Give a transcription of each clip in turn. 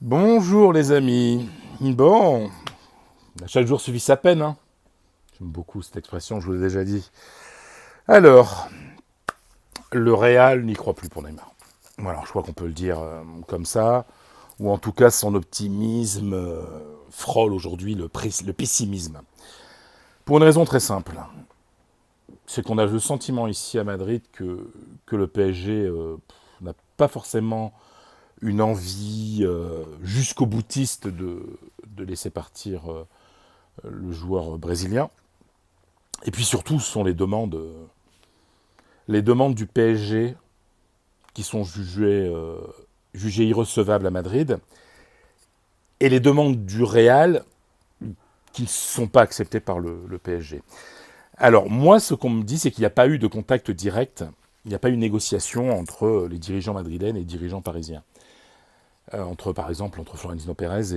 Bonjour les amis. Bon, chaque jour suffit sa peine. Hein. J'aime beaucoup cette expression, je vous l'ai déjà dit. Alors, le Real n'y croit plus pour Neymar. Voilà, je crois qu'on peut le dire comme ça. Ou en tout cas, son optimisme frôle aujourd'hui le pessimisme. Pour une raison très simple. C'est qu'on a le sentiment ici à Madrid que le PSG n'a pas forcément une envie jusqu'au boutiste de laisser partir le joueur brésilien. Et puis surtout, ce sont les demandes du PSG qui sont jugées irrecevables à Madrid, et les demandes du Real qui ne sont pas acceptées par le PSG. Alors moi, ce qu'on me dit, c'est qu'il n'y a pas eu de contact direct, il n'y a pas eu de négociation entre les dirigeants madrilènes et les dirigeants parisiens. Par exemple, entre Florentino Pérez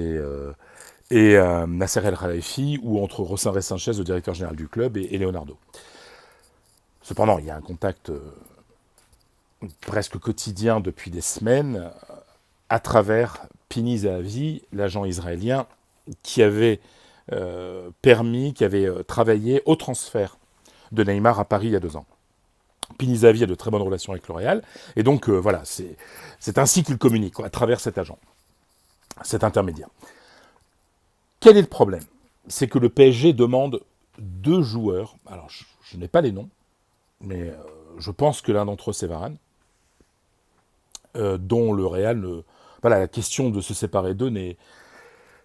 et Nasser El Khelaifi, ou entre José Sanchez, le directeur général du club, et Leonardo. Cependant, il y a un contact presque quotidien depuis des semaines à travers Pini Zahavi, l'agent israélien, qui avait qui avait travaillé au transfert de Neymar à Paris il y a 2 ans. Pini Zahavi a de très bonnes relations avec le Real, et donc voilà, c'est ainsi qu'il communique, quoi, à travers cet agent, cet intermédiaire. Quel est le problème? C'est que le PSG demande 2 joueurs, alors je n'ai pas les noms, mais je pense que l'un d'entre eux c'est Varane, dont le Real ne... Voilà, la question de se séparer d'eux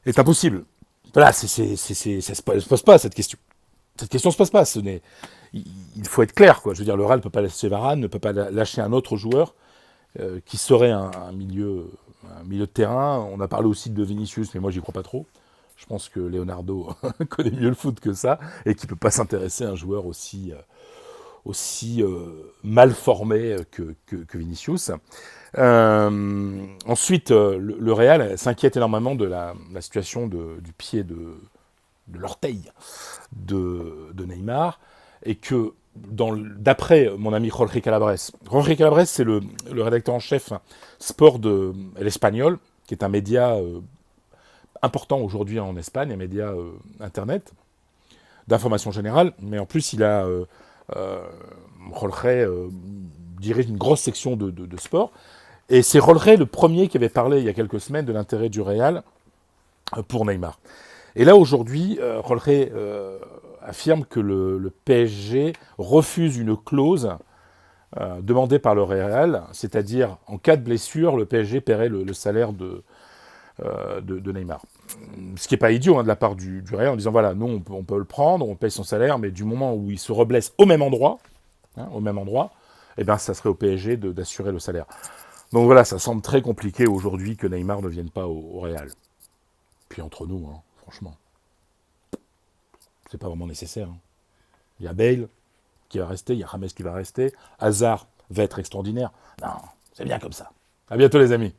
est impossible. Voilà, ça se pose pas, cette question. Cette question se pose pas. Il faut être clair, quoi. Je veux dire, le Real ne peut pas lâcher Varane, ne peut pas lâcher un autre joueur qui serait un milieu de terrain. On a parlé aussi de Vinicius, mais moi, j'y crois pas trop. Je pense que Leonardo connaît mieux le foot que ça et qu'il ne peut pas s'intéresser à un joueur aussi mal formé que Vinicius. Ensuite, le Real s'inquiète énormément de la situation du pied de l'orteil de Neymar, et que d'après mon ami Jorge Calabres, c'est le rédacteur en chef sport de l'Espagnol, qui est un média important aujourd'hui en Espagne, un média internet d'information générale, mais en plus il a Jorge dirige une grosse section de sport. Et c'est Rolleray le premier qui avait parlé il y a quelques semaines de l'intérêt du Real pour Neymar. Et là aujourd'hui, Rolleray affirme que le PSG refuse une clause demandée par le Real, c'est-à-dire en cas de blessure, le PSG paierait le salaire de Neymar. Ce qui n'est pas idiot, hein, de la part du Real, en disant voilà, nous on peut le prendre, on paye son salaire, mais du moment où il se reblesse au même endroit, eh ben, ça serait au PSG d'assurer le salaire. Donc voilà, ça semble très compliqué aujourd'hui que Neymar ne vienne pas au Real. Puis entre nous, hein, franchement, c'est pas vraiment nécessaire. Hein. Il y a Bale qui va rester, il y a James qui va rester, Hazard va être extraordinaire. Non, c'est bien comme ça. À bientôt les amis.